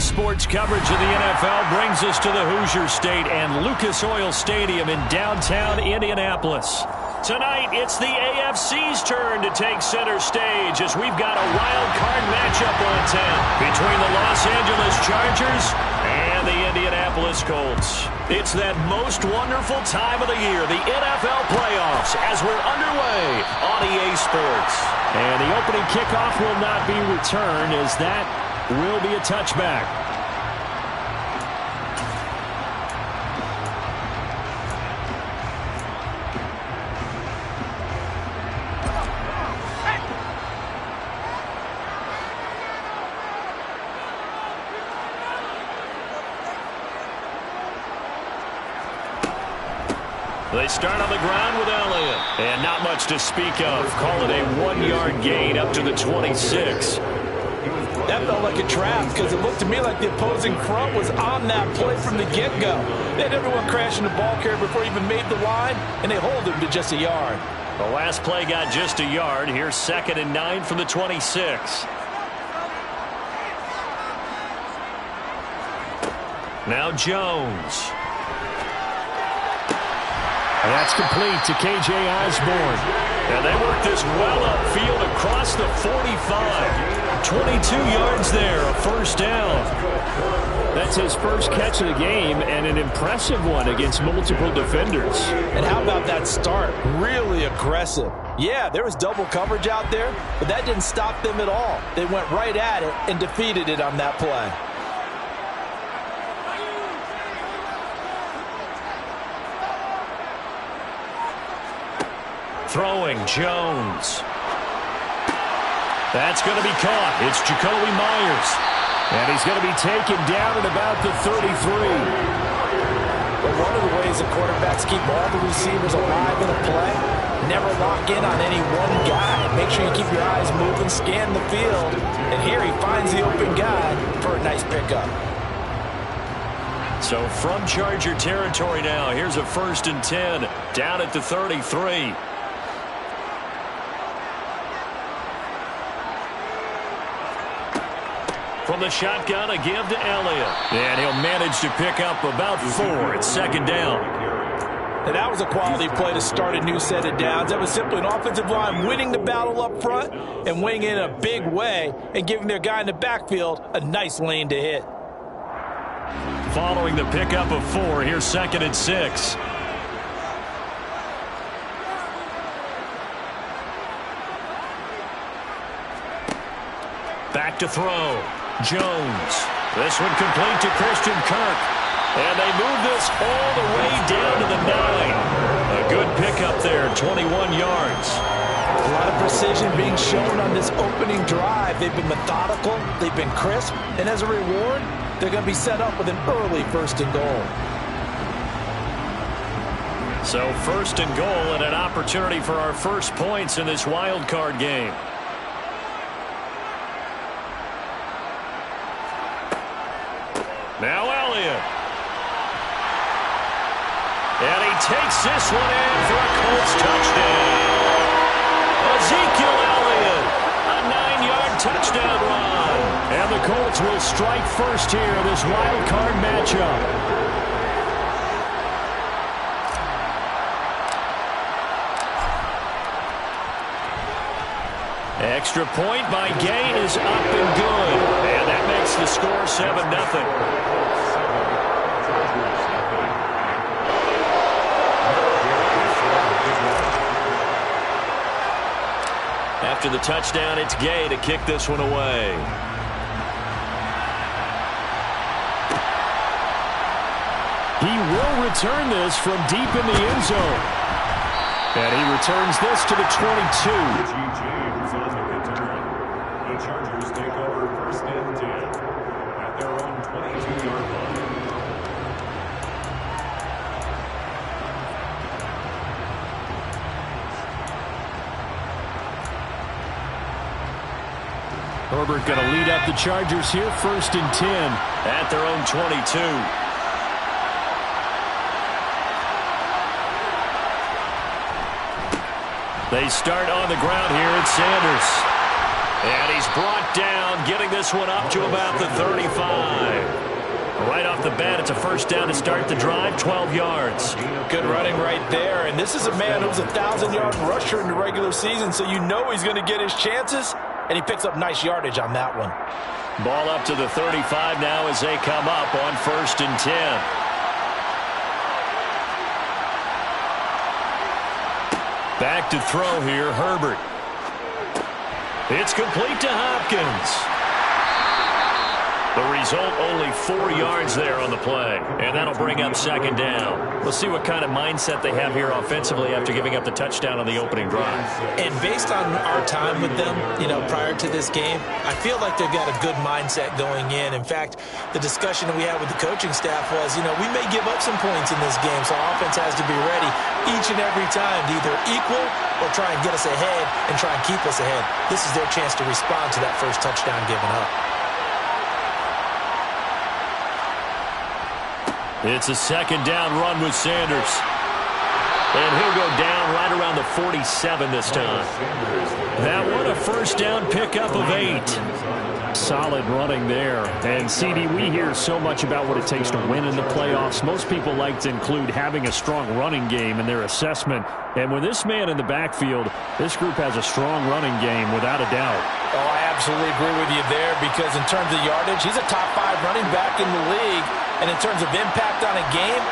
Sports coverage of the NFL brings us to the Hoosier State and Lucas Oil Stadium in downtown Indianapolis. Tonight, it's the AFC's turn to take center stage as we've got a wild card matchup on tap between the Los Angeles Chargers and the Indianapolis Colts. It's that most wonderful time of the year, the NFL playoffs, as we're underway on EA Sports. And the opening kickoff will not be returned, as that will be a touchback. They start on the ground with Elliott. And not much to speak of. Call it a 1-yard gain up to the 26. That felt like a trap because it looked to me like the opposing front was on that play from the get-go. They had everyone crashing the ball carrier before he even made the line, and they hold him to just a yard. The last play got just a yard. Here's 2nd and 9 from the 26. Now Jones. And that's complete to K.J. Osborne. And they work this well upfield across the 45. 22 yards there, a first down. That's his first catch of the game, and an impressive one against multiple defenders. And how about that start? Really aggressive. Yeah, there was double coverage out there, but that didn't stop them at all. They went right at it and defeated it on that play. Throwing, Jones. That's going to be caught. It's Jacoby Myers. And he's going to be taken down at about the 33. But one of the ways the quarterbacks keep all the receivers alive in a play, never lock in on any one guy. Make sure you keep your eyes moving, scan the field. And here he finds the open guy for a nice pickup. So from Charger territory now, here's a 1st and 10 down at the 33. From the shotgun, a give to Elliott. And he'll manage to pick up about 4 at 2nd down. And that was a quality play to start a new set of downs. That was simply an offensive line winning the battle up front and winning in a big way and giving their guy in the backfield a nice lane to hit. Following the pickup of 4, here's 2nd and 6. Back to throw. Jones. This one complete to Christian Kirk. And they move this all the way down to the 9. A good pickup there, 21 yards. A lot of precision being shown on this opening drive. They've been methodical, they've been crisp, and as a reward, they're going to be set up with an early 1st and goal. So 1st and goal and an opportunity for our first points in this wild card game. Now Elliott. And he takes this one in for a Colts touchdown. Ezekiel Elliott, a 9-yard touchdown run. And the Colts will strike first here in this wild card matchup. Extra point by Gay is up and good. And that makes the score 7-0. After the touchdown, it's Gay to kick this one away. He will return this from deep in the end zone. And he returns this to the 22. The Chargers take over 1st and 10 at their own 22-yard line. Herbert going to lead up the Chargers here, 1st and 10 at their own 22. They start on the ground here. It's Sanders. And he's brought down, getting this one up to about the 35. Right off the bat, it's a first down to start the drive, 12 yards. Good running right there. And this is a man who's a 1,000-yard rusher in the regular season, so you know he's going to get his chances. And he picks up nice yardage on that one. Ball up to the 35 now as they come up on 1st and 10. Back to throw here, Herbert. It's complete to Hopkins. The result, only 4 yards there on the play. And that'll bring up 2nd down. We'll see what kind of mindset they have here offensively after giving up the touchdown on the opening drive. And based on our time with them, prior to this game, I feel like they've got a good mindset going in. In fact, the discussion that we had with the coaching staff was, we may give up some points in this game, so offense has to be ready each and every time to either equal or try and get us ahead and try and keep us ahead. This is their chance to respond to that first touchdown given up. It's a 2nd down run with Sanders. And he'll go down right around the 47 this time. That one a first down pickup of 8. Solid running there. And, CD, we hear so much about what it takes to win in the playoffs. Most people like to include having a strong running game in their assessment. And with this man in the backfield, this group has a strong running game without a doubt. Oh, I absolutely agree with you there because in terms of yardage, he's a top 5 running back in the league. And in terms of impact on a game,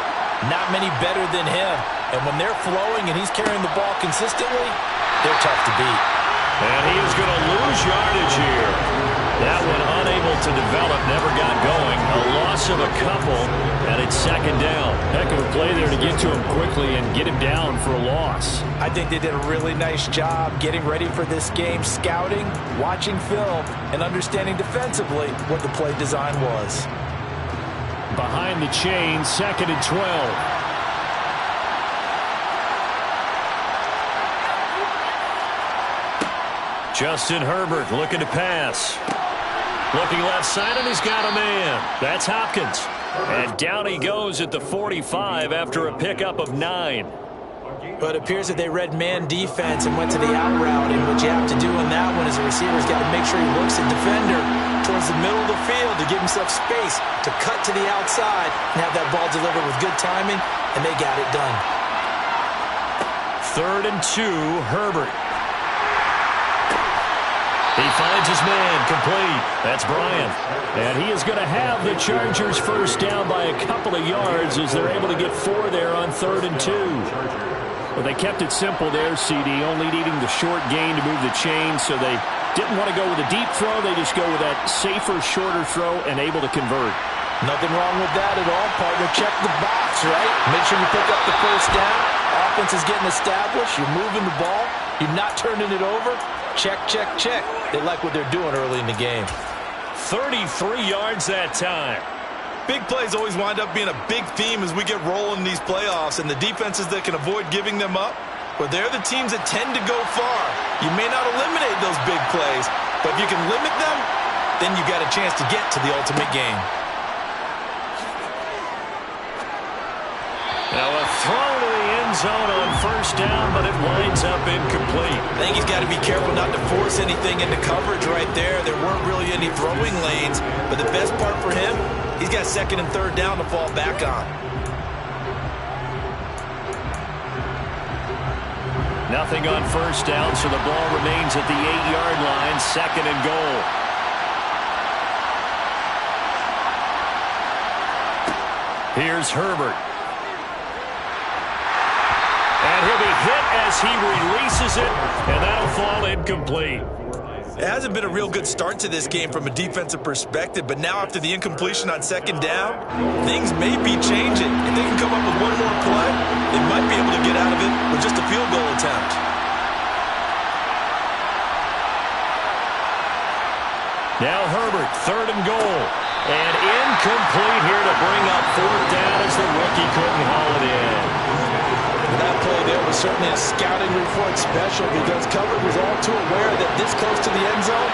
not many better than him. And when they're flowing and he's carrying the ball consistently, they're tough to beat. And he is going to lose yardage here. That one unable to develop, never got going. A loss of a couple, and it's 2nd down. Heck of a play there to get to him quickly and get him down for a loss. I think they did a really nice job getting ready for this game, scouting, watching film, and understanding defensively what the play design was. Behind the chain, 2nd and 12. Justin Herbert looking to pass. Looking left side, and he's got a man. That's Hopkins. And down he goes at the 45 after a pickup of 9. But it appears that they read man defense and went to the out route. And what you have to do in that one is the receiver's got to make sure he works the defender towards the middle of the field to give himself space to cut to the outside and have that ball delivered with good timing, and they got it done. 3rd and 2, Herbert. He finds his man, complete. That's Bryant. And he is going to have the Chargers first down by a couple of yards as they're able to get 4 there on 3rd and 2. Well, they kept it simple there, CD, only needing the short gain to move the chain, so they didn't want to go with a deep throw. They just go with that safer, shorter throw and able to convert. Nothing wrong with that at all, partner. Check the box, right? Make sure you pick up the first down. Offense is getting established. You're moving the ball. You're not turning it over. Check, check, check. They like what they're doing early in the game. 33 yards that time. Big plays always wind up being a big theme as we get rolling in these playoffs, and the defenses that can avoid giving them up, well, they're the teams that tend to go far. You may not eliminate those big plays, but if you can limit them, then you got a chance to get to the ultimate game. Now a throw to the end zone on first down, but it winds up incomplete. I think he's got to be careful not to force anything into coverage right there. There weren't really any throwing lanes, but the best part for him, he's got 2nd and 3rd down to fall back on. Nothing on first down, so the ball remains at the 8-yard line, 2nd and goal. Here's Herbert. And he'll be hit as he releases it, and that'll fall incomplete. It hasn't been a real good start to this game from a defensive perspective, but now after the incompletion on 2nd down, things may be changing. If they can come up with one more play, they might be able to get out of it with just a field goal attempt. Now Herbert, 3rd and goal. And incomplete here to bring up 4th down as the rookie couldn't haul it in. That play there was certainly a scouting report special because coverage was all too aware that this close to the end zone,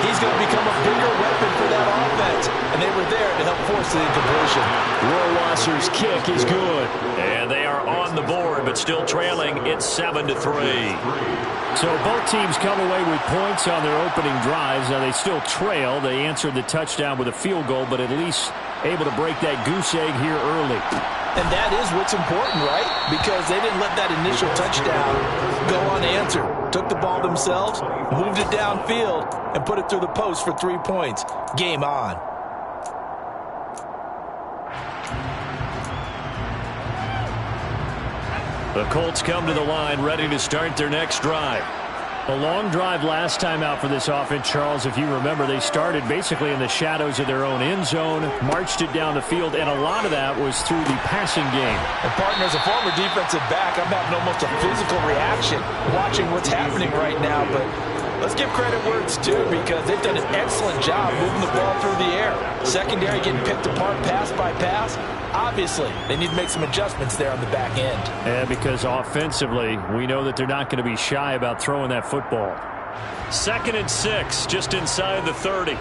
he's going to become a bigger weapon for that offense. And they were there to help force the incompletion. Rohrwasser's kick is good. And they are on the board, but still trailing. It's 7-3. So both teams come away with points on their opening drives. Now they still trail. They answered the touchdown with a field goal, but at least able to break that goose egg here early. And that is what's important, right? Because they didn't let that initial touchdown go unanswered. Took the ball themselves, moved it downfield, and put it through the post for 3 points. Game on. The Colts come to the line, ready to start their next drive. A long drive last time out for this offense, Charles. If you remember, they started basically in the shadows of their own end zone, marched it down the field, and a lot of that was through the passing game. And, partner, as a former defensive back, I'm having almost a physical reaction watching what's happening right now. But let's give credit where it's due, because they've done an excellent job moving the ball through the air. Secondary getting picked apart pass by pass. Obviously, they need to make some adjustments there on the back end. And because offensively, we know that they're not going to be shy about throwing that football. 2nd and 6, just inside the 30.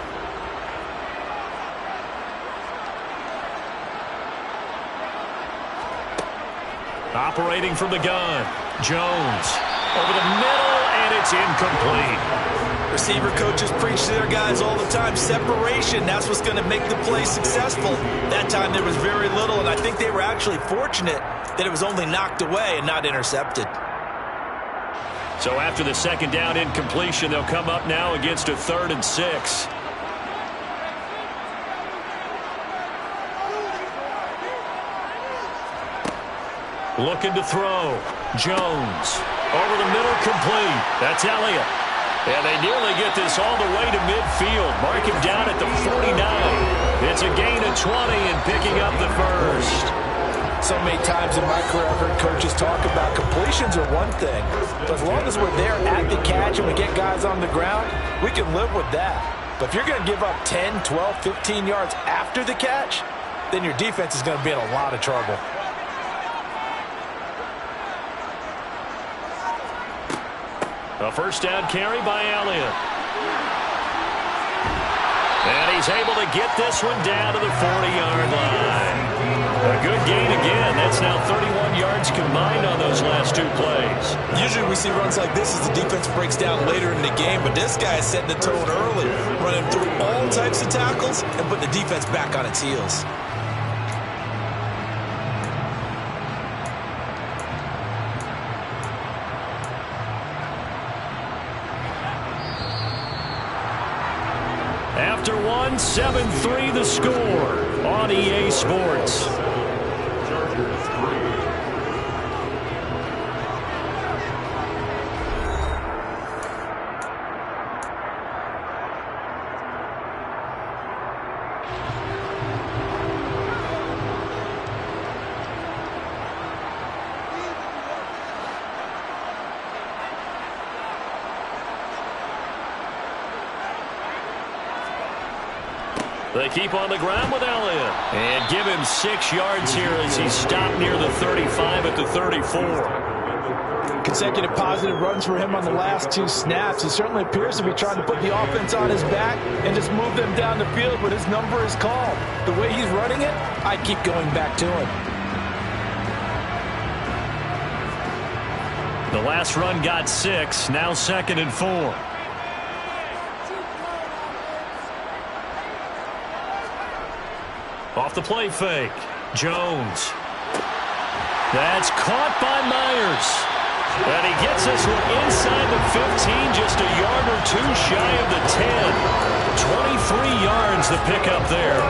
Operating from the gun. Jones over the middle, and it's incomplete. Receiver coaches preach to their guys all the time. Separation, that's what's going to make the play successful. That time there was very little, and I think they were actually fortunate that it was only knocked away and not intercepted. So after the 2nd down incompletion, they'll come up now against a 3rd and 6. Looking to throw. Jones over the middle, complete. That's Elliott. And they nearly get this all the way to midfield. Mark him down at the 49. It's a gain of 20 and picking up the first. So many times in my career, I've heard coaches talk about completions are one thing, but as long as we're there at the catch and we get guys on the ground, we can live with that. But if you're going to give up 10, 12, 15 yards after the catch, then your defense is going to be in a lot of trouble. A first down carry by Elliott. And he's able to get this one down to the 40-yard line. A good gain again. That's now 31 yards combined on those last 2 plays. Usually we see runs like this as the defense breaks down later in the game, but this guy is setting the tone early, running through all types of tackles and putting the defense back on its heels. After 1, 7-3 the score on EA Sports. They keep on the ground with Elliott. And give him 6 yards here as he stopped near the 35 at the 34. Consecutive positive runs for him on the last 2 snaps. He certainly appears to be trying to put the offense on his back and just move them down the field when his number is called. The way he's running it, I keep going back to him. The last run got 6, now 2nd and 4. Off the play fake. Jones. That's caught by Myers. And he gets this one inside the 15, just a yard or 2 shy of the 10. 23 yards the pickup there.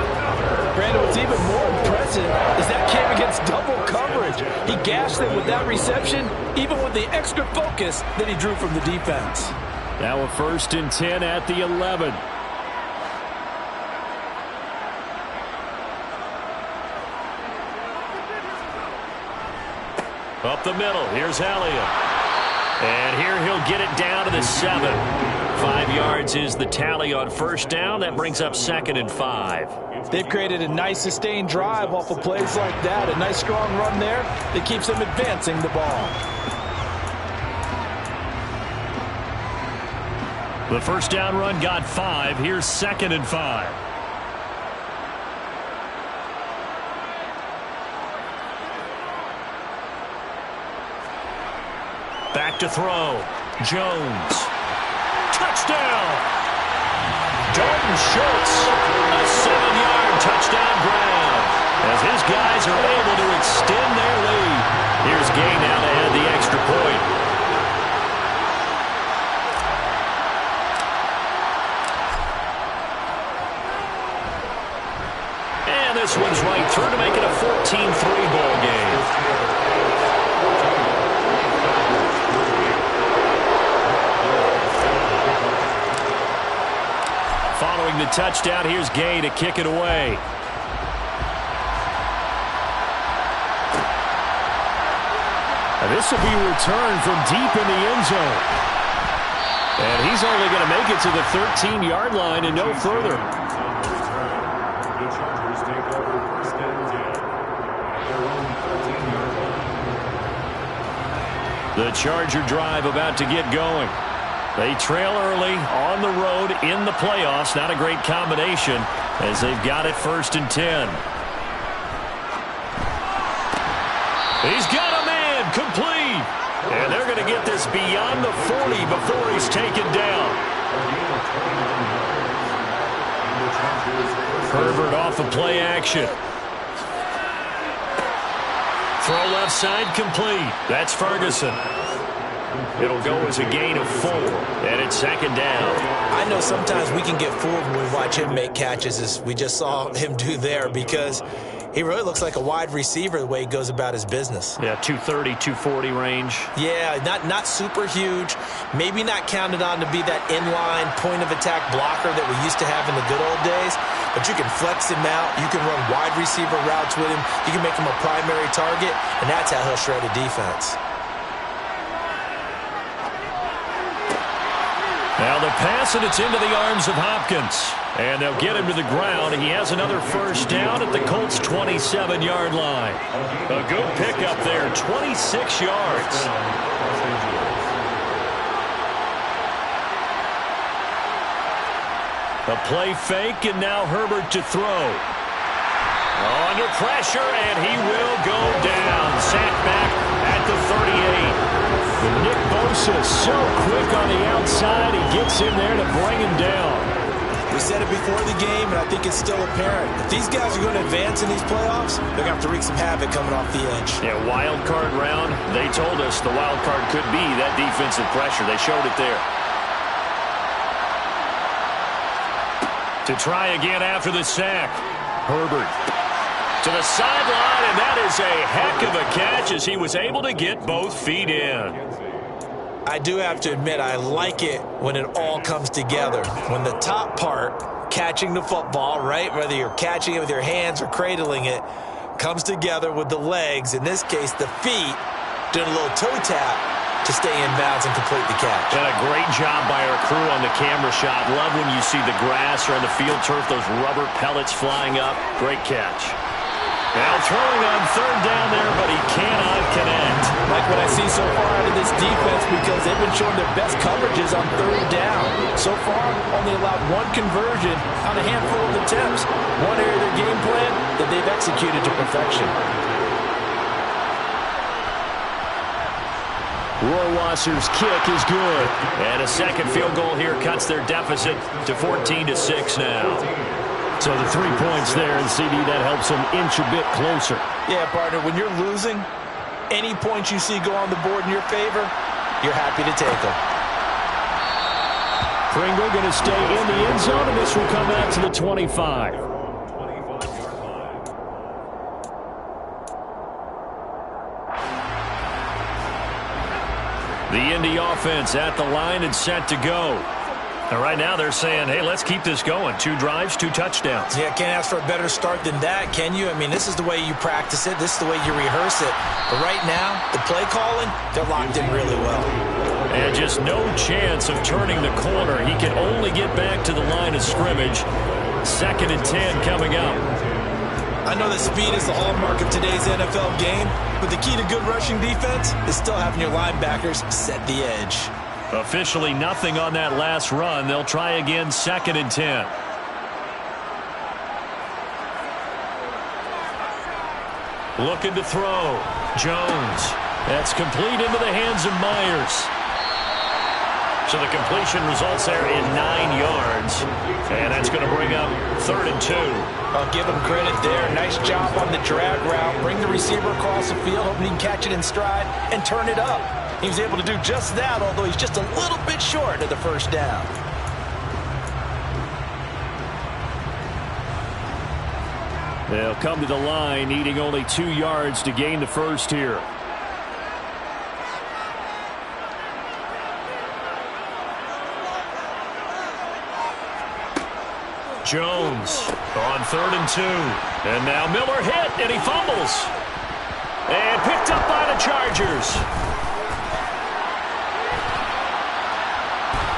Brandon, what's even more impressive is that came against double coverage. He gashed them with that reception, even with the extra focus that he drew from the defense. Now a 1st and 10 at the 11. Up the middle, here's Elliott. And here he'll get it down to the 7. 5 yards is the tally on 1st down. That brings up 2nd and 5. They've created a nice sustained drive off of plays like that. A nice strong run there that keeps them advancing the ball. The 1st down run got 5. Here's 2nd and 5. Back to throw. Jones. Touchdown! Dalton Schultz, a 7-yard touchdown grab, as his guys are able to extend their lead. Here's Gay now to add the extra point. And this one's right through to make it a 14-3 ball game. Following the touchdown, here's Gay to kick it away. And this will be returned from deep in the end zone. And he's only going to make it to the 13-yard line and no further. The Chargers take over first and 10 at their own 13-yard line. The Charger drive about to get going. They trail early on the road in the playoffs. Not a great combination as they've got it 1st and 10. He's got a man complete. And they're going to get this beyond the 40 before he's taken down. Herbert off of play action. Throw left side complete. That's Ferguson. It'll go as a gain of 4, and it's 2nd down. I know sometimes we can get fooled when we watch him make catches, as we just saw him do there, because he really looks like a wide receiver the way he goes about his business. Yeah, 230, 240 range. Yeah, not super huge. Maybe not counted on to be that inline point-of-attack blocker that we used to have in the good old days, but you can flex him out. You can run wide receiver routes with him. You can make him a primary target, and that's how he'll shred a defense. Now the pass, and it's into the arms of Hopkins. And they'll get him to the ground. He has another 1st down at the Colts' 27-yard line. A good pickup there, 26 yards. A play fake, and now Herbert to throw. Under pressure, and he will go down. Sacked back at the 38. Nick Bosa so quick on the outside. He gets in there to bring him down. We said it before the game, and I think it's still apparent. If these guys are going to advance in these playoffs, they're going to have to wreak some havoc coming off the edge. Yeah, wild card round. They told us the wild card could be that defensive pressure. They showed it there. To try again after the sack. Herbert to the sideline, and that is a heck of a catch as he was able to get both feet in. I do have to admit, I like it when it all comes together. When the top part, catching the football, right, whether you're catching it with your hands or cradling it, comes together with the legs, in this case the feet, doing a little toe tap to stay in bounds and complete the catch. And a great job by our crew on the camera shot. Love when you see the grass or on the field turf, those rubber pellets flying up. Great catch. Now throwing on 3rd down there, but he cannot connect. Like what I see so far out of this defense, because they've been showing their best coverages on 3rd down. So far, only allowed 1 conversion on a handful of attempts. One area of their game plan that they've executed to perfection. Rohrwasser's kick is good. And a 2nd field goal here cuts their deficit to 14-6 now. So the 3 points there, and CD, that helps them inch a bit closer. Yeah, partner, when you're losing, any points you see go on the board in your favor, you're happy to take them. Pringle going to stay in the end zone, and this will come out to the 25. The Indy offense at the line and set to go. And right now they're saying, hey, let's keep this going. 2 drives, 2 touchdowns. Yeah, can't ask for a better start than that, can you? I mean, this is the way you practice it. This is the way you rehearse it. But right now, the play calling, they're locked in really well. And just no chance of turning the corner. He can only get back to the line of scrimmage. 2nd and 10 coming up. I know that speed is the hallmark of today's NFL game, but the key to good rushing defense is still having your linebackers set the edge. Officially nothing on that last run. They'll try again, 2nd and 10. Looking to throw. Jones That's complete into the hands of Myers. So the completion results there in 9 yards. And that's going to bring up 3rd and 2. I'll give him credit there. Nice job on the drag route. Bring the receiver across the field, hoping he can catch it in stride and turn it up. He was able to do just that, although he's just a little bit short of the first down. They'll come to the line, needing only 2 yards to gain the first here. Jones on 3rd and 2. And now Miller hit, and he fumbles. And picked up by the Chargers.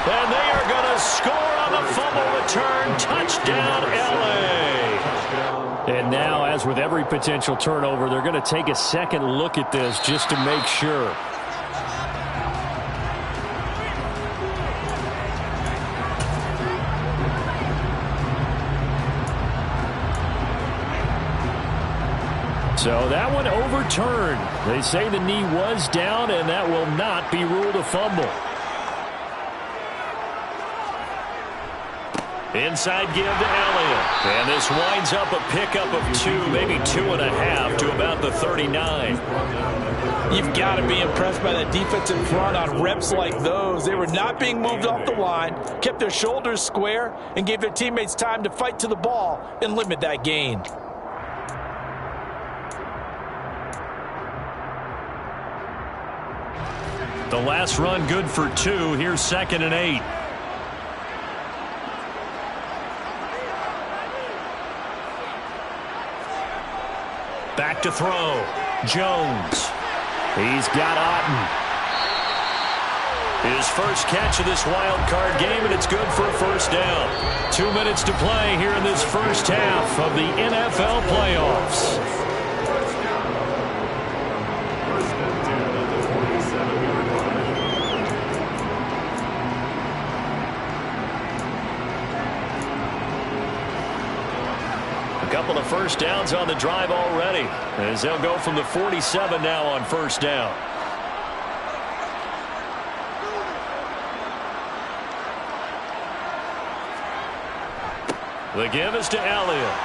And they are going to score on the fumble return. Touchdown, LA. And now, as with every potential turnover, they're going to take a second look at this just to make sure. So that one overturned. They say the knee was down, and that will not be ruled a fumble. Inside give to Elliott. And this winds up a pickup of 2, maybe 2.5 to about the 39. You've got to be impressed by that defensive front on reps like those. They were not being moved off the line, kept their shoulders square, and gave their teammates time to fight to the ball and limit that gain. The last run good for 2. Here's 2nd and 8. Back to throw. Jones. He's got Otten. His first catch of this wild card game, and it's good for a first down. 2 minutes to play here in this first half of the NFL playoffs. Couple of first downs on the drive already, as they'll go from the 47 now on first down. The give is to Elliott,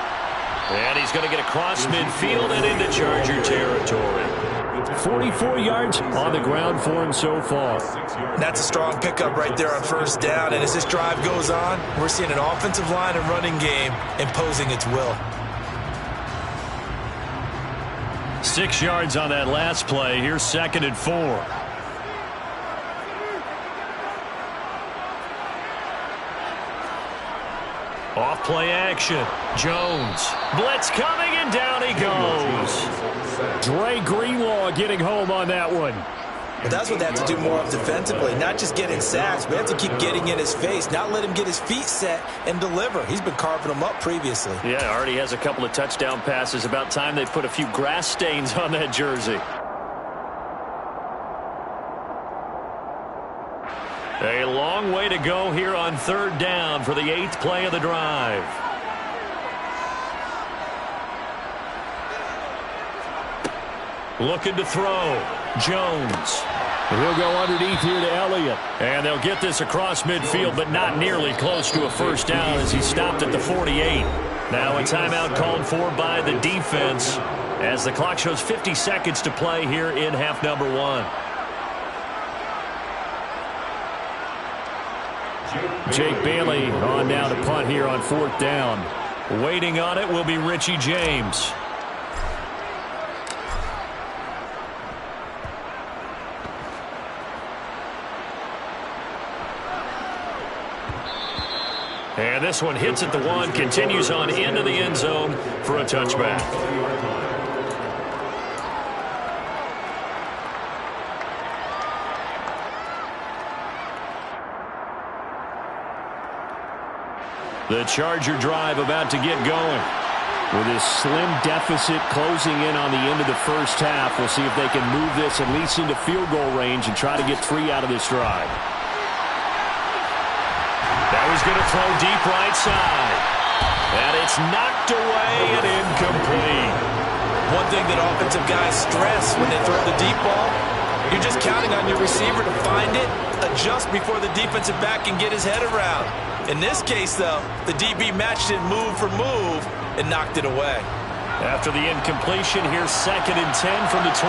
and he's going to get across midfield and into Charger territory. 44 yards on the ground for him so far. That's a strong pickup right there on first down, and as this drive goes on, we're seeing an offensive line and running game imposing its will. 6 yards on that last play. Here's 2nd and 4. Off play action. Jones. Blitz coming, and down he goes. Dre Greenlaw getting home on that one. But that's what they have to do more of defensively, not just getting sacks. We have to keep getting in his face, not let him get his feet set and deliver. He's been carving them up previously. Yeah, already has a couple of touchdown passes. About time they put a few grass stains on that jersey. A long way to go here on 3rd down for the 8th play of the drive. Looking to throw. Jones. He'll go underneath here to Elliott. And they'll get this across midfield, but not nearly close to a first down as he stopped at the 48. Now a timeout called for by the defense as the clock shows 50 seconds to play here in half number 1. Jake Bailey on down to punt here on 4th down. Waiting on it will be Richie James. And this one hits at the 1, continues on into the end zone for a touchback. The Charger drive about to get going. With this slim deficit closing in on the end of the first half, we'll see if they can move this at least into field goal range and try to get 3 out of this drive. That was going to throw deep right side. And it's knocked away and incomplete. One thing that offensive guys stress when they throw the deep ball, you're just counting on your receiver to find it, adjust before the defensive back can get his head around. In this case, though, the DB matched it move for move and knocked it away. After the incompletion, here's 2nd and 10 from the 20.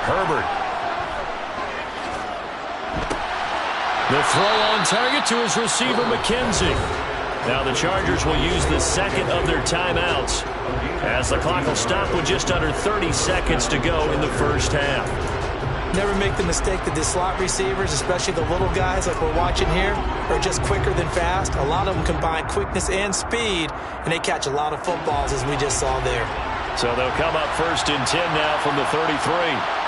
Herbert. The throw on target to his receiver, McKenzie. Now the Chargers will use the 2nd of their timeouts as the clock will stop with just under 30 seconds to go in the first half. Never make the mistake that the slot receivers, especially the little guys like we're watching here, are just quicker than fast. A lot of them combine quickness and speed, and they catch a lot of footballs, as we just saw there. So they'll come up 1st and 10 now from the 33.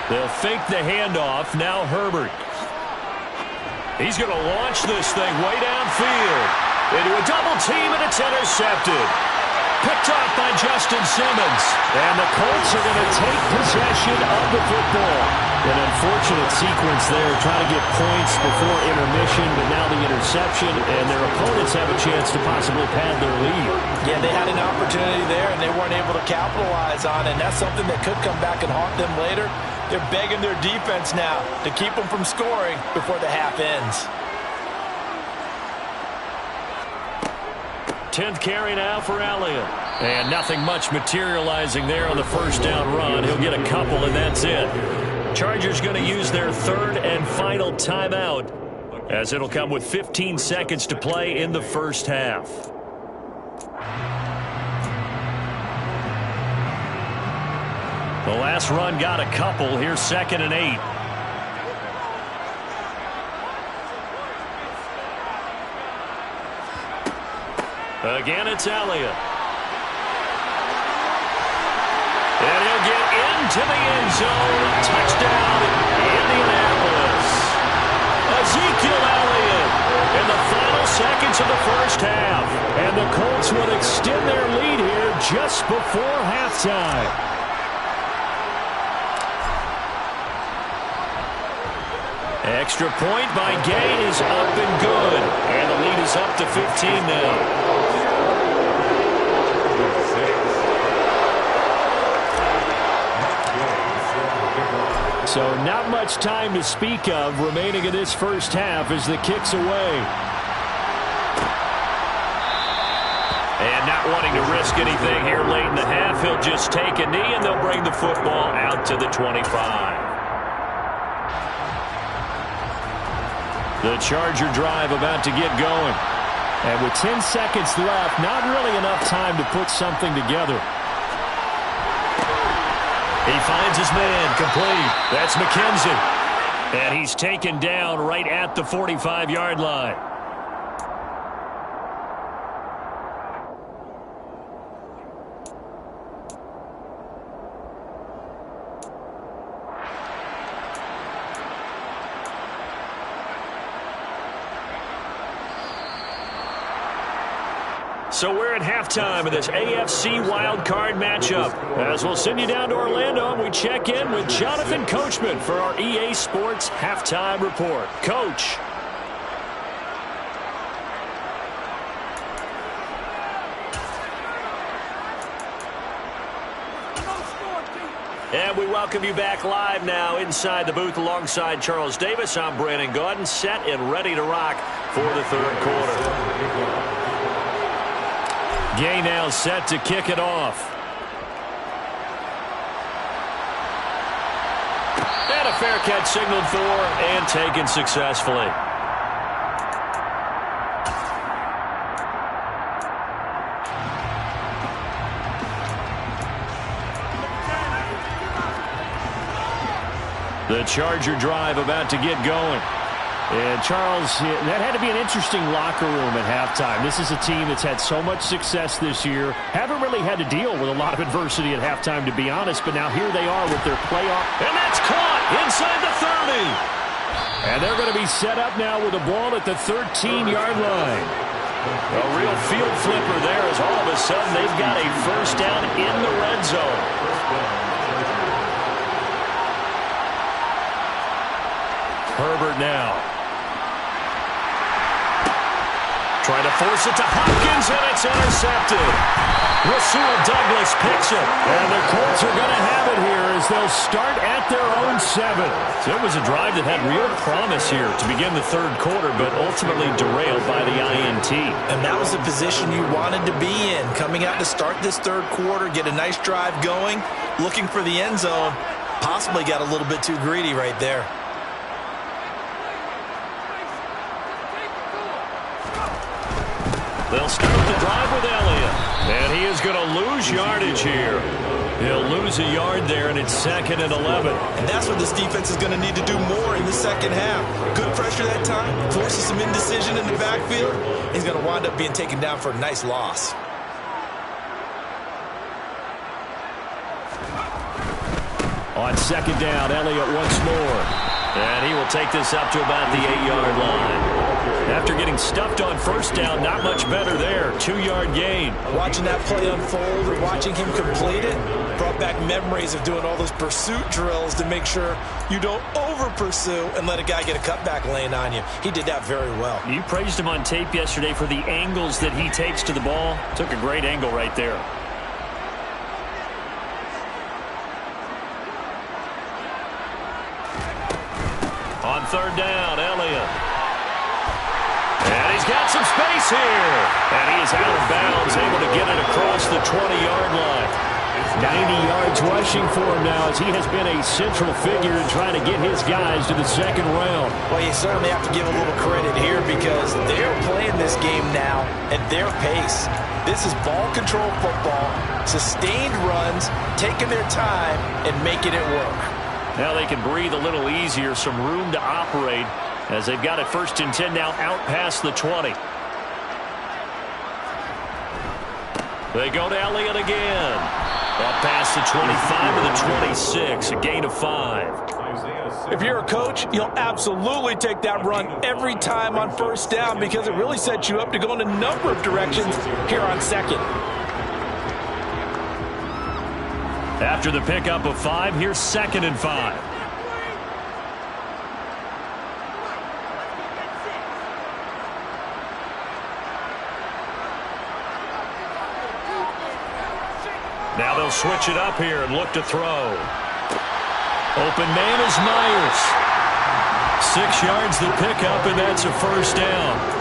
They'll fake the handoff. Now Herbert. He's going to launch this thing way downfield into a double team, and it's intercepted. Picked off by Justin Simmons. And the Colts are going to take possession of the football. An unfortunate sequence there, trying to get points before intermission, but now the interception, and their opponents have a chance to possibly pad their lead. Yeah, they had an opportunity there, and they weren't able to capitalize on it, and that's something that could come back and haunt them later. They're begging their defense now to keep them from scoring before the half ends. 10th carry now for Elliott. And nothing much materializing there on the first down run. He'll get a couple, and that's it. Chargers going to use their 3rd and final timeout, as it'll come with 15 seconds to play in the first half. The last run got a couple. Here's 2nd and 8. Again, it's Elliott. And he'll get into the end zone. Touchdown, Indianapolis. Ezekiel Elliott in the final seconds of the first half. And the Colts will extend their lead here just before halftime. Extra point by Gay is up and good. And the lead is up to 15 now. So not much time to speak of remaining in this first half as the kick's away. And not wanting to risk anything here late in the half, he'll just take a knee and they'll bring the football out to the 25. The Charger drive about to get going. And with 10 seconds left, not really enough time to put something together. He finds his man, complete. That's McKenzie. And he's taken down right at the 45-yard line. So we're at halftime of this AFC wildcard matchup. As we'll send you down to Orlando, and we check in with Jonathan Coachman for our EA Sports Halftime Report. Coach. And we welcome you back live now inside the booth alongside Charles Davis. I'm Brandon Gaudin, set and ready to rock for the third quarter. Gay now set to kick it off. And a fair catch signaled for and taken successfully. The Charger drive about to get going. And, Charles, that had to be an interesting locker room at halftime. This is a team that's had so much success this year. Haven't really had to deal with a lot of adversity at halftime, to be honest. But now here they are with their playoff. And that's caught inside the 30. And they're going to be set up now with the ball at the 13-yard line. A real field flipper there as all of a sudden they've got a first down in the red zone. Herbert now. Trying to force it to Hopkins, and it's intercepted. Rasul Douglas picks it. And the Colts are going to have it here as they'll start at their own 7. So it was a drive that had real promise here to begin the third quarter, but ultimately derailed by the INT. And that was the position you wanted to be in. Coming out to start this third quarter, get a nice drive going, looking for the end zone. Possibly got a little bit too greedy right there. They'll start the drive with Elliott. And he is going to lose yardage here. He'll lose a yard there, and it's 2nd and 11. And that's what this defense is going to need to do more in the second half. Good pressure that time, forces some indecision in the backfield. He's going to wind up being taken down for a nice loss. On 2nd down, Elliott once more. And he will take this up to about the 8-yard line. After getting stuffed on 1st down, not much better there. 2-yard gain. Watching that play unfold and watching him complete it brought back memories of doing all those pursuit drills to make sure you don't over-pursue and let a guy get a cutback lane on you. He did that very well. You praised him on tape yesterday for the angles that he takes to the ball. Took a great angle right there. On 3rd down, Elliott. And he's got some space here. And he is out of bounds, able to get it across the 20-yard line. 90 yards rushing for him now as he has been a central figure in trying to get his guys to the 2nd round. Well, you certainly have to give a little credit here because they're playing this game now at their pace. This is ball control football, sustained runs, taking their time, and making it work. Now they can breathe a little easier, some room to operate as they've got it 1st and 10 now out past the 20. They go to Elliott again. Up past the 25 to the 26, a gain of 5. If you're a coach, you'll absolutely take that run every time on 1st down because it really sets you up to go in a number of directions here on 2nd. After the pickup of 5, here's 2nd and 5. Now they'll switch it up here and look to throw. Open man is Myers. 6 yards the pickup, and that's a 1st down.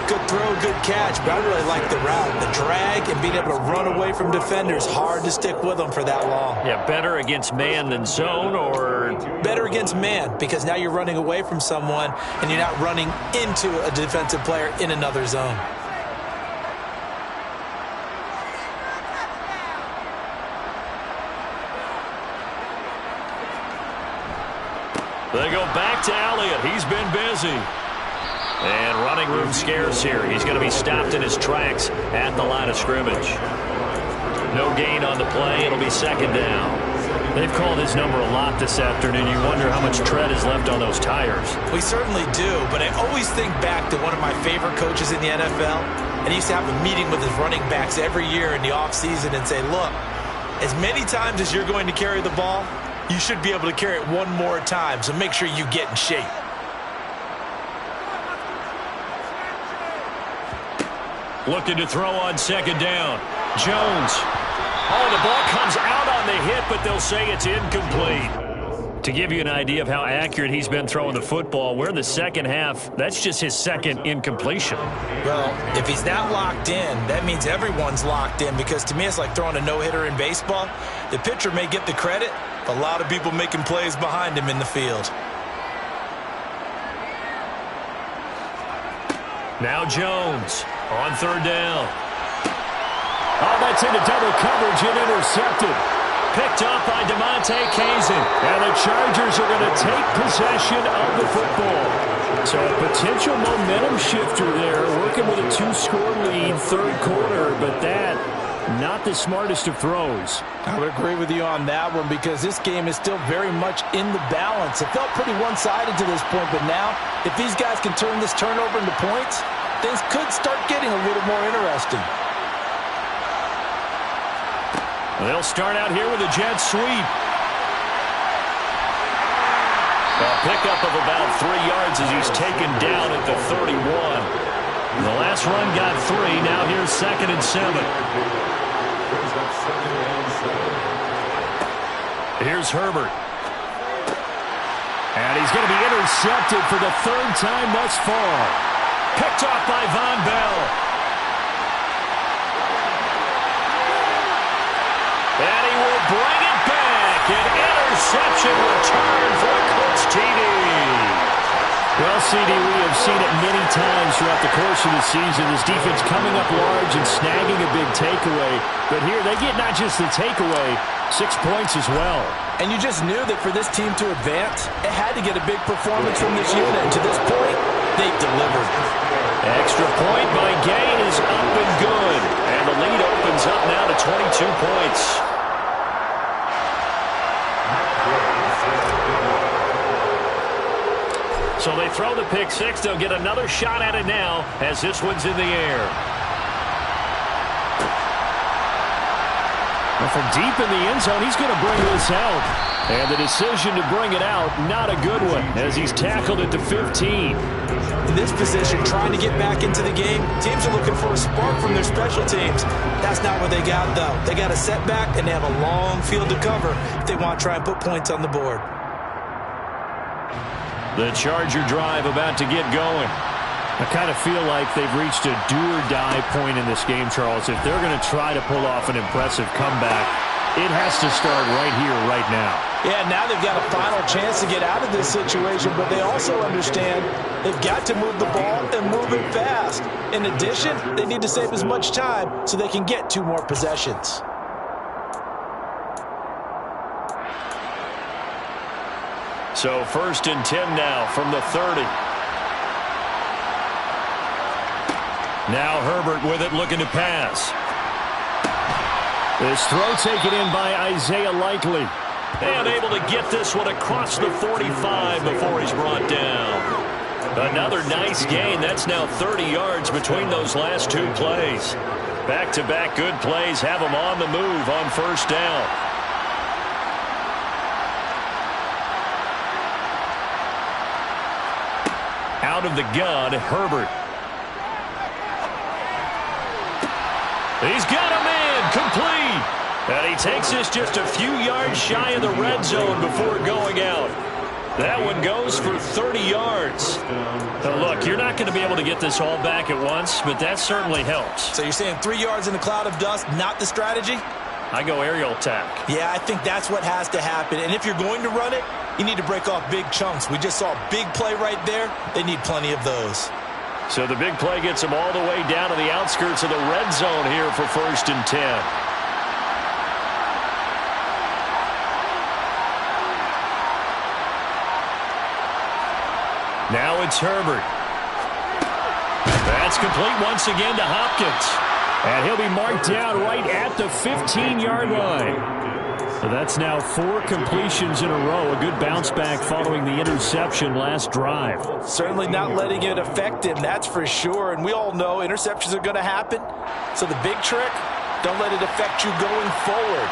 Good throw, good catch, but I really like the route. The drag and being able to run away from defenders, hard to stick with them for that long. Yeah, better against man than zone, or? Better against man, because now you're running away from someone and you're not running into a defensive player in another zone. They go back to Elliott. He's been busy. And running room scarce here. He's going to be stopped in his tracks at the line of scrimmage. No gain on the play. It'll be 2nd down. They've called his number a lot this afternoon. You wonder how much tread is left on those tires. We certainly do, but I always think back to one of my favorite coaches in the NFL, and he used to have a meeting with his running backs every year in the offseason and say, look, as many times as you're going to carry the ball, you should be able to carry it one more time, so make sure you get in shape. Looking to throw on 2nd down. Jones. Oh, the ball comes out on the hit, but they'll say it's incomplete. To give you an idea of how accurate he's been throwing the football, we're in the 2nd half. That's just his 2nd incompletion. Well, if he's not locked in, that means everyone's locked in, because to me it's like throwing a no-hitter in baseball. The pitcher may get the credit, a lot of people making plays behind him in the field. Now Jones on 3rd down. Oh, that's into double coverage and intercepted. Picked up by DeMonte Kazin. And the Chargers are going to take possession of the football. So a potential momentum shifter there, working with a 2-score lead, 3rd quarter, but that not the smartest of throws. I would agree with you on that one, because this game is still very much in the balance. It felt pretty one-sided to this point, but now if these guys can turn this turnover into points, things could start getting a little more interesting. They'll start out here with a jet sweep. A pickup of about 3 yards as he's taken down at the 31. The last run got 3. Now here's 2nd and 7. Here's Herbert. And he's going to be intercepted for the 3rd time thus far. Picked off by Von Bell. And he will bring it back. An interception return for a Colts TD. Well, CD, we have seen it many times throughout the course of the season. This defense coming up large and snagging a big takeaway. But here they get not just the takeaway, 6 points as well. And you just knew that for this team to advance, it had to get a big performance from this unit. And to this point, they've delivered. Extra point by Gay is up and good. And the lead opens up now to 22 points. So they throw the pick 6. They'll get another shot at it now as this one's in the air. Well, from deep in the end zone, he's going to bring this out. And the decision to bring it out, not a good one, as he's tackled at the 15. In this position, trying to get back into the game, teams are looking for a spark from their special teams. That's not what they got, though. They got a setback, and they have a long field to cover if they want to try and put points on the board. The Charger drive about to get going. I kind of feel like they've reached a do-or-die point in this game, Charles. If they're going to try to pull off an impressive comeback, it has to start right here, right now. Yeah, now they've got a final chance to get out of this situation, but they also understand they've got to move the ball and move it fast. In addition, they need to save as much time so they can get 2 more possessions. So 1st and 10 now from the 30. Now Herbert with it, looking to pass. This throw taken in by Isaiah Likely. And able to get this one across the 45 before he's brought down. Another nice gain. That's now 30 yards between those last 2 plays. Back-to-back good plays have him on the move on 1st down. Out of the gun, Herbert. He's got a man complete. And he takes this just a few yards shy of the red zone before going out. That one goes for 30 yards. Now look, you're not going to be able to get this all back at once, but that certainly helps. So you're saying 3 yards in a cloud of dust, not the strategy? I go aerial attack. Yeah, I think that's what has to happen. And if you're going to run it, you need to break off big chunks. We just saw a big play right there. They need plenty of those. So the big play gets them all the way down to the outskirts of the red zone here for 1st and 10. Now it's Herbert. That's complete once again to Hopkins. And he'll be marked down right at the 15-yard line. So that's now 4 completions in a row. A good bounce back following the interception last drive. Certainly not letting it affect him, that's for sure. And we all know interceptions are going to happen. So the big trick, don't let it affect you going forward.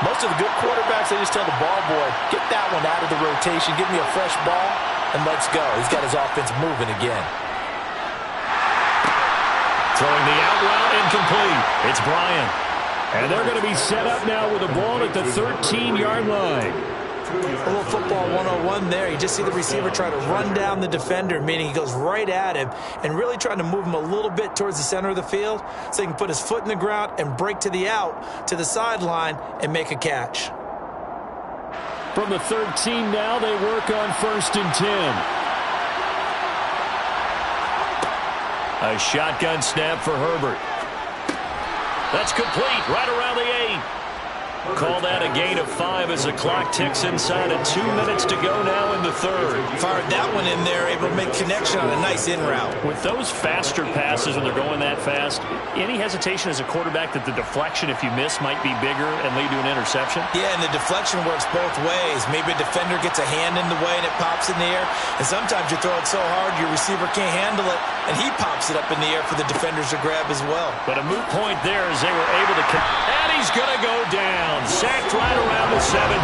Most of the good quarterbacks, they just tell the ball boy, get that one out of the rotation, give me a fresh ball, and let's go. He's got his offense moving again. Throwing the out route incomplete. It's Bryant. And they're going to be set up now with the ball at the 13-yard line. A little football 101 there. You just see the receiver try to run down the defender, meaning he goes right at him and really trying to move him a little bit towards the center of the field so he can put his foot in the ground and break to the out, to the sideline, and make a catch. From the 13 now, they work on 1st and 10. A shotgun snap for Herbert. That's complete right around the 8. Call that a gain of 5 as the clock ticks inside of 2 minutes to go now in the 3rd. Fired that one in there, able to make connection on a nice in route. With those faster passes when they're going that fast, any hesitation as a quarterback that the deflection, if you miss, might be bigger and lead to an interception? Yeah, and the deflection works both ways. Maybe a defender gets a hand in the way and it pops in the air. And sometimes you throw it so hard your receiver can't handle it, and he pops it up in the air for the defenders to grab as well. But a moot point there as they were able to... And he's going to go down. Sacked right around the 17.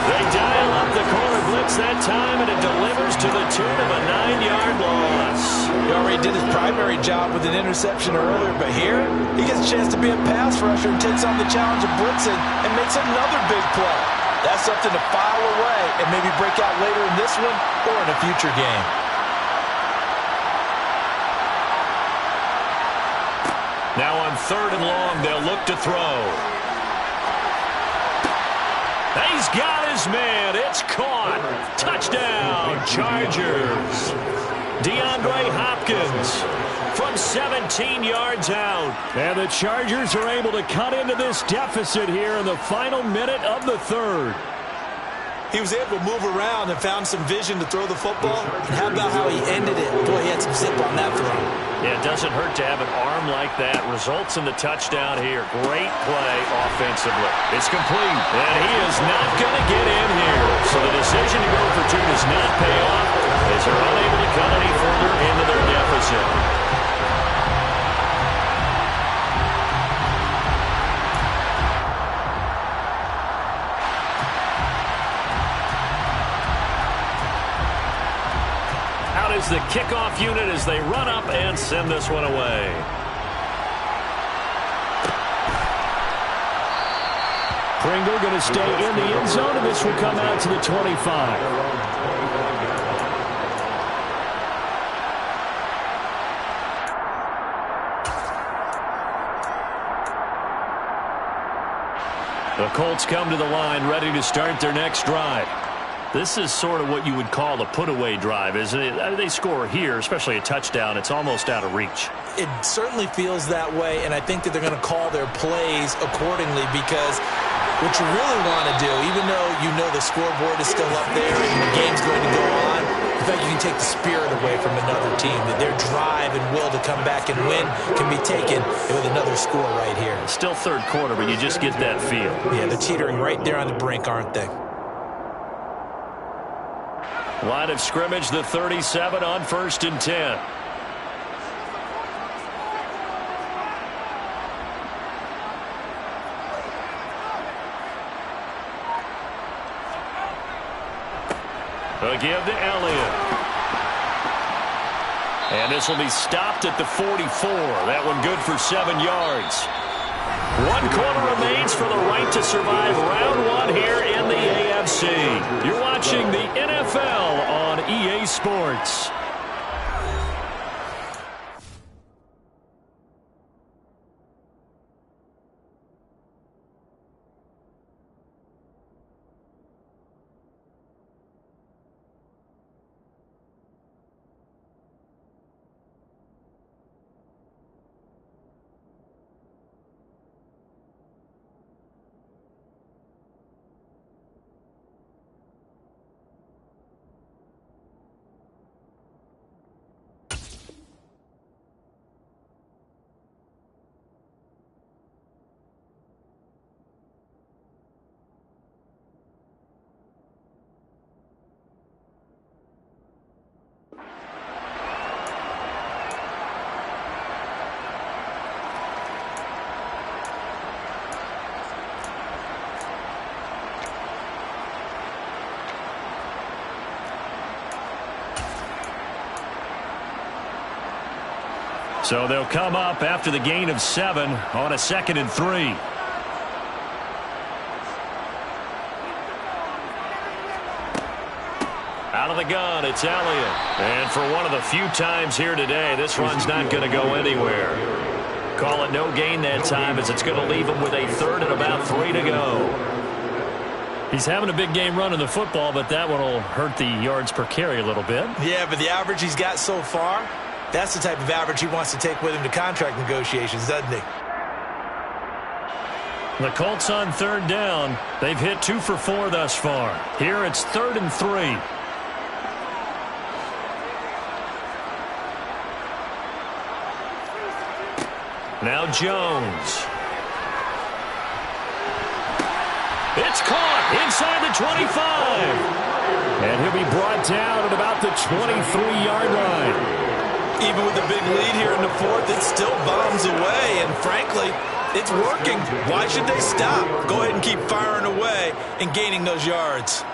They dial up the corner blitz that time, and it delivers to the tune of a 9-yard loss. He already did his primary job with an interception earlier, but here he gets a chance to be a pass rusher and takes on the challenge of blitzing and makes another big play. That's something to file away and maybe break out later in this one or in a future game. Now on 3rd and long, they'll look to throw. He's got his man. It's caught. Touchdown, Chargers. DeAndre Hopkins from 17 yards out. And the Chargers are able to cut into this deficit here in the final minute of the 3rd. He was able to move around and found some vision to throw the football. And how about how he ended it? Boy, he had some zip on that throw. Yeah, it doesn't hurt to have an arm like that. Results in the touchdown here. Great play offensively. It's complete. And he is not going to get in here. So the decision to go for 2 does not pay off as they're unable to cut any further into their deficit. Is the kickoff unit as they run up and send this one away. Pringle going to stay in the end zone, and this will come out to the 25. The Colts come to the line ready to start their next drive. This is sort of what you would call a put-away drive, isn't it? They score here, especially a touchdown. It's almost out of reach. It certainly feels that way, and I think that they're going to call their plays accordingly because what you really want to do, even though you know the scoreboard is still up there and the game's going to go on, in fact, you can take the spirit away from another team, that their drive and will to come back and win can be taken with another score right here. Still 3rd quarter, but you just get that feel. Yeah, they're teetering right there on the brink, aren't they? Line of scrimmage, the 37 on 1st and 10. A give to Elliott. And this will be stopped at the 44. That one good for 7 yards. 1 quarter remains for the right to survive round 1 here in the AFC. You're watching the NFL on EA Sports. So they'll come up after the gain of 7 on a 2nd and 3. Out of the gun, it's Elliott. And for one of the few times here today, this run's not going to go anywhere. Call it no gain that time as it's going to leave him with a 3rd and about 3 to go. He's having a big game running the football, but that one will hurt the yards per carry a little bit. Yeah, but the average he's got so far, that's the type of average he wants to take with him to contract negotiations, doesn't he? The Colts on 3rd down. They've hit 2 for 4 thus far. Here it's 3rd and 3. Now Jones. It's caught inside the 25. And he'll be brought down at about the 23-yard line. Even with a big lead here in the 4th, it still bombs away. And frankly, it's working. Why should they stop? Go ahead and keep firing away and gaining those yards.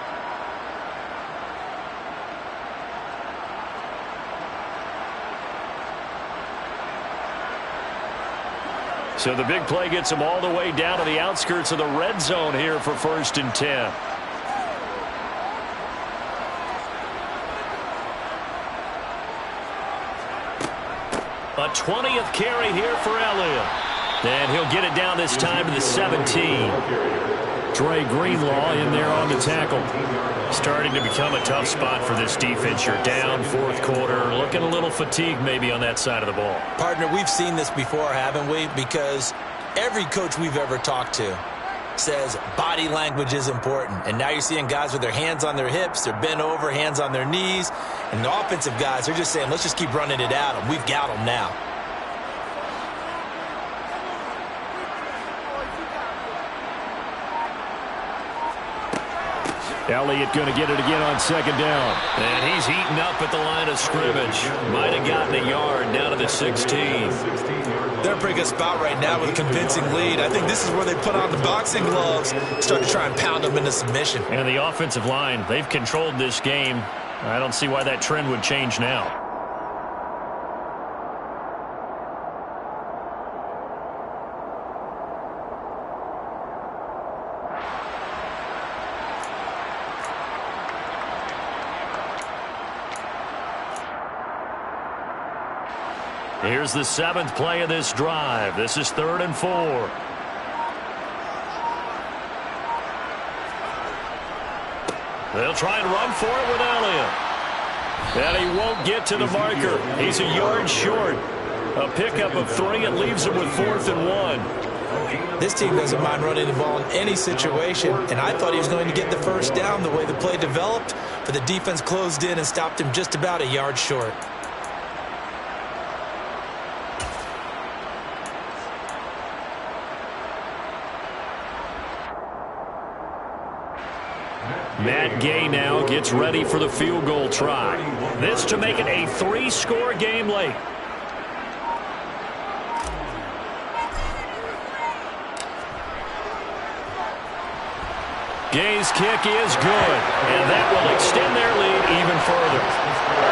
So the big play gets him all the way down to the outskirts of the red zone here for 1st and 10. A 20th carry here for Elliott. And he'll get it down this time to the 17. Dre Greenlaw in there on the tackle. Starting to become a tough spot for this defense. You're down 4th quarter. Looking a little fatigued maybe on that side of the ball. Partner, we've seen this before, haven't we? Because every coach we've ever talked to says body language is important. And now you're seeing guys with their hands on their hips, they're bent over, hands on their knees. And the offensive guys, they're just saying, let's just keep running it at them. We've got them now. Elliott going to get it again on 2nd down. And he's heating up at the line of scrimmage. Might have gotten a yard down to the 16. They're in a pretty good spot right now with a convincing lead. I think this is where they put on the boxing gloves, start to try and pound them into submission. And the offensive line, they've controlled this game. I don't see why that trend would change now. Here's the 7th play of this drive. This is 3rd and 4. They'll try and run for it with Elliott. And he won't get to the marker. He's a yard short. A pickup of 3. It leaves him with 4th and 1. This team doesn't mind running the ball in any situation, and I thought he was going to get the 1st down the way the play developed, but the defense closed in and stopped him just about a yard short. Matt Gay now gets ready for the field goal try. This to make it a 3-score game late. Gay's kick is good, and that will extend their lead even further.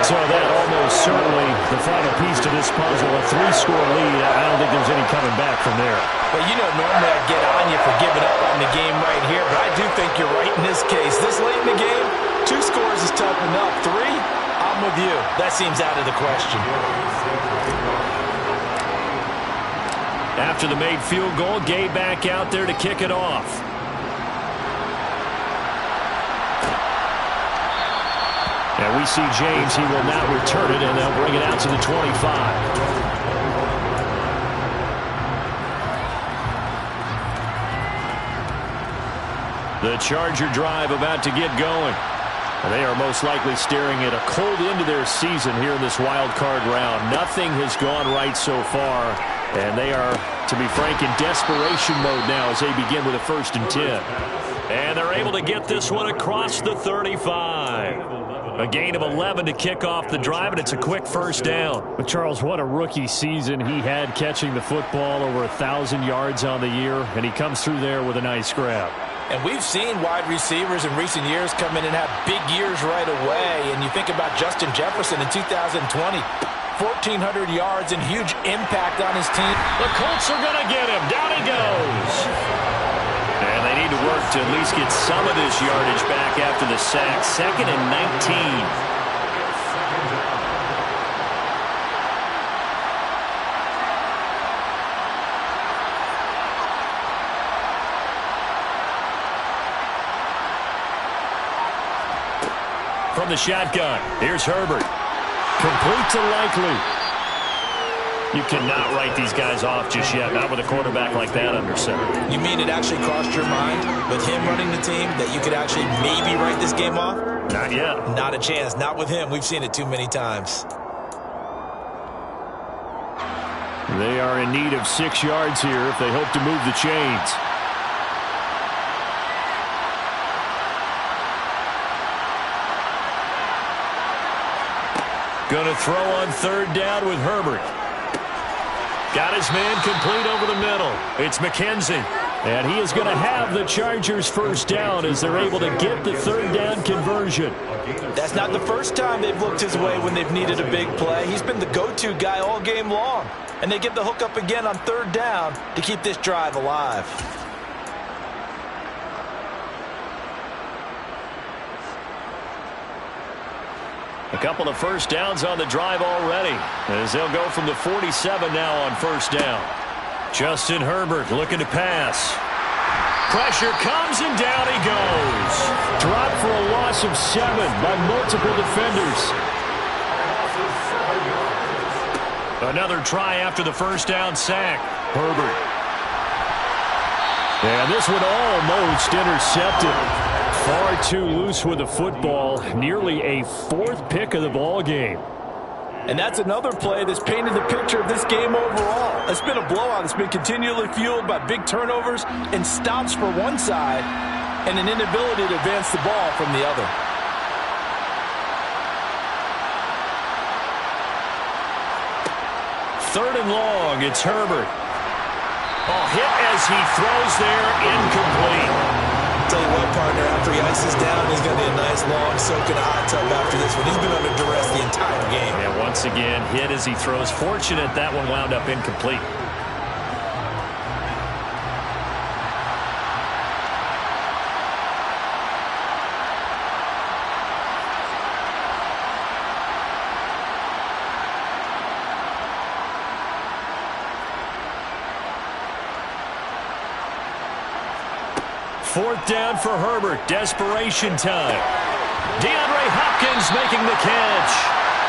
So that almost certainly the final piece to this puzzle, a 3-score lead. I don't think there's any coming back from there. Well, you know, normally I'd get on you for giving up on the game right here, but I do think you're right in this case. This late in the game, 2 scores is tough enough. 3, I'm with you. That seems out of the question. After the made field goal, Gay back out there to kick it off. And we see James. He will now return it, and they'll bring it out to the 25. The Charger drive about to get going. And they are most likely staring at a cold end to their season here in this wild card round. Nothing has gone right so far, and they are, to be frank, in desperation mode now as they begin with a 1st and 10. And they're able to get this one across the 35. A gain of 11 to kick off the drive, and it's a quick 1st down. But Charles, what a rookie season he had, catching the football, over 1,000 yards on the year, and he comes through there with a nice grab. And we've seen wide receivers in recent years come in and have big years right away. And you think about Justin Jefferson in 2020, 1,400 yards and huge impact on his team. The Colts are going to get him. Down he goes. And they need to work to at least get some of this yardage back after the sack. 2nd and 19. From the shotgun, here's Herbert. Complete to Likely. You cannot write these guys off just yet, not with a quarterback like that under center. You mean it actually crossed your mind with him running the team that you could actually maybe write this game off? Not yet. Not a chance. Not with him. We've seen it too many times. They are in need of 6 yards here if they hope to move the chains. Going to throw on 3rd down with Herbert. Got his man complete over the middle. It's McKenzie. And he is going to have the Chargers 1st down as they're able to get the 3rd down conversion. That's not the first time they've looked his way when they've needed a big play. He's been the go-to guy all game long. And they get the hook up again on 3rd down to keep this drive alive. A couple of first downs on the drive already, as they'll go from the 47 now on 1st down. Justin Herbert looking to pass. Pressure comes, and down he goes. Dropped for a loss of 7 by multiple defenders. Another try after the 1st down sack. Herbert. And this one almost intercepted. Far too loose with the football. Nearly a 4th pick of the ball game. And that's another play that's painted the picture of this game overall. It's been a blowout. It's been continually fueled by big turnovers and stops for one side and an inability to advance the ball from the other. Third and long, it's Herbert. Oh, hit as he throws there, incomplete. Tell you what, partner, after he ices down, he's going to be a nice long soak in a hot tub after this one. He's been under duress the entire game. And once again, hit as he throws. Fortunate that one wound up incomplete. Fourth down for Herbert. Desperation time. DeAndre Hopkins making the catch.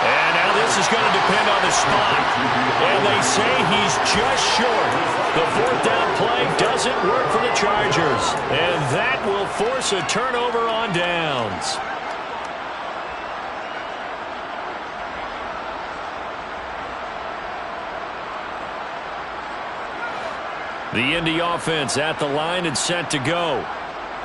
And now this is going to depend on the spot. And they say he's just short. The 4th down play doesn't work for the Chargers. And that will force a turnover on downs. The Indy offense at the line and set to go.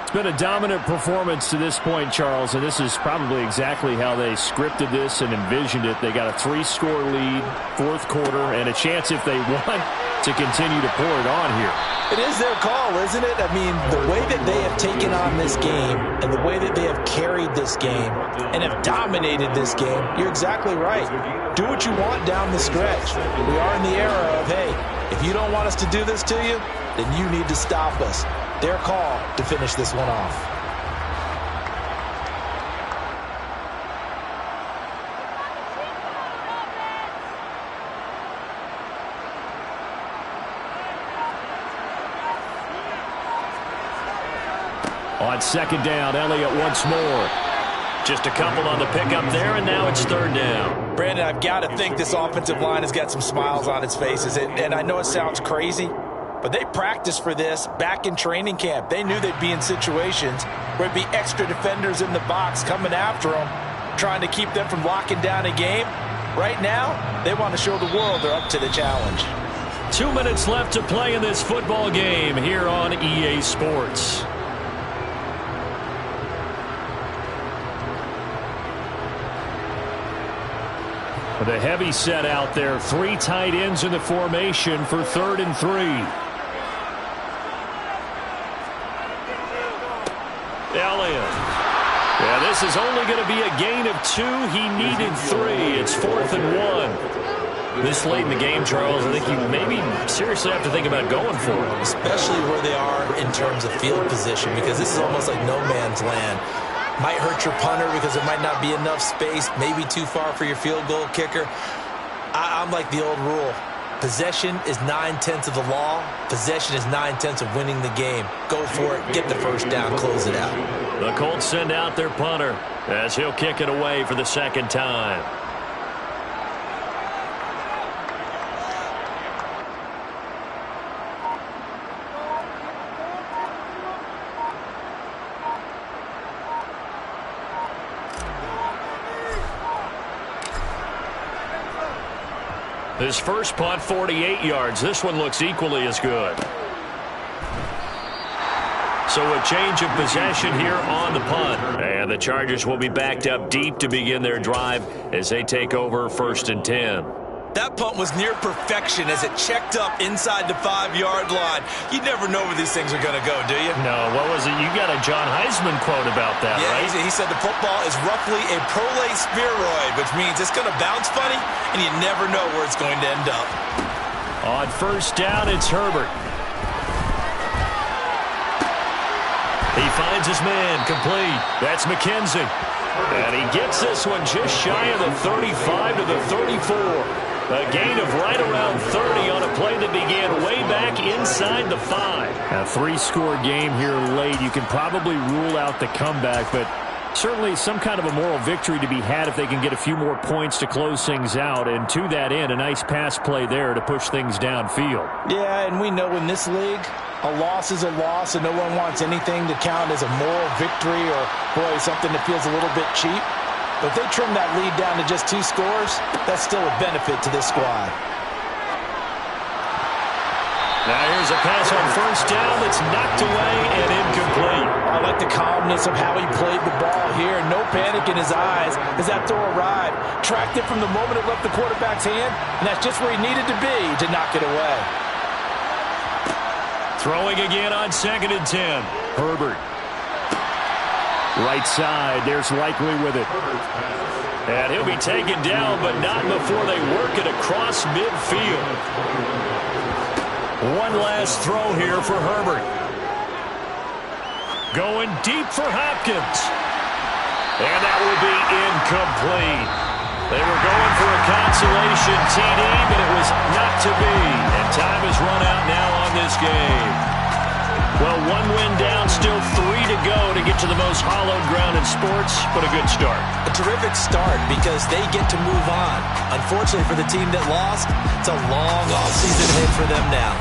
It's been a dominant performance to this point, Charles, and this is probably exactly how they scripted this and envisioned it. They got a 3-score lead, 4th quarter, and a chance if they want to continue to pour it on here. It is their call, isn't it? I mean, the way that they have taken on this game and the way that they have carried this game and have dominated this game, you're exactly right. Do what you want down the stretch. We are in the era of, hey, if you don't want us to do this to you, then you need to stop us. Their call to finish this one off. On 2nd down, Elliott once more. Just a couple on the pickup there, and now it's 3rd down. Brandon, I've got to think this offensive line has got some smiles on its faces. And I know it sounds crazy, but they practiced for this back in training camp. They knew they'd be in situations where it'd be extra defenders in the box coming after them, trying to keep them from locking down a game. Right now, they want to show the world they're up to the challenge. 2 minutes left to play in this football game here on EA Sports. The heavy set out there. 3 tight ends in the formation for 3rd and 3. Elliott. Yeah, this is only going to be a gain of 2. He needed 3. It's 4th and 1. This late in the game, Charles, I think you maybe seriously have to think about going for it. Especially where they are in terms of field position, because this is almost like no man's land. Might hurt your punter because there might not be enough space, maybe too far for your field goal kicker. I'm like the old rule. Possession is 9/10 of the law. Possession is 9/10 of winning the game. Go for it. Get the first down. Close it out. The Colts send out their punter as he'll kick it away for the 2nd time. His first punt, 48 yards. This one looks equally as good. So a change of possession here on the punt. And the Chargers will be backed up deep to begin their drive as they take over 1st and 10. That punt was near perfection as it checked up inside the 5-yard line. You never know where these things are going to go, do you? No, what was it? You got a John Heisman quote about that, yeah, right? He said the football is roughly a prolate spheroid, which means it's going to bounce funny, and you never know where it's going to end up. On first down, it's Herbert. He finds his man, complete. That's McKenzie. And he gets this one just shy of the 35 to the 34. A gain of right around 30 on a play that began way back inside the 5. A 3-score game here late. You can probably rule out the comeback, but certainly some kind of a moral victory to be had if they can get a few more points to close things out. And to that end, a nice pass play there to push things downfield. Yeah, and we know in this league, a loss is a loss, and no one wants anything to count as a moral victory or, boy, something that feels a little bit cheap. But if they trim that lead down to just 2 scores, that's still a benefit to this squad. Now here's a pass on first down that's knocked away and incomplete. I like the calmness of how he played the ball here. No panic in his eyes as that throw arrived. Tracked it from the moment it left the quarterback's hand, and that's just where he needed to be to knock it away. Throwing again on 2nd and 10. Herbert. Right side. There's Likely with it. And he'll be taken down, but not before they work it across midfield. One last throw here for Herbert. Going deep for Hopkins. And that will be incomplete. They were going for a consolation TD, but it was not to be. And time has run out now on this game. Well, 1 win down, still 3 to go to get to the most hallowed ground in sports, but a good start. A terrific start because they get to move on. Unfortunately for the team that lost, it's a long offseason ahead for them now.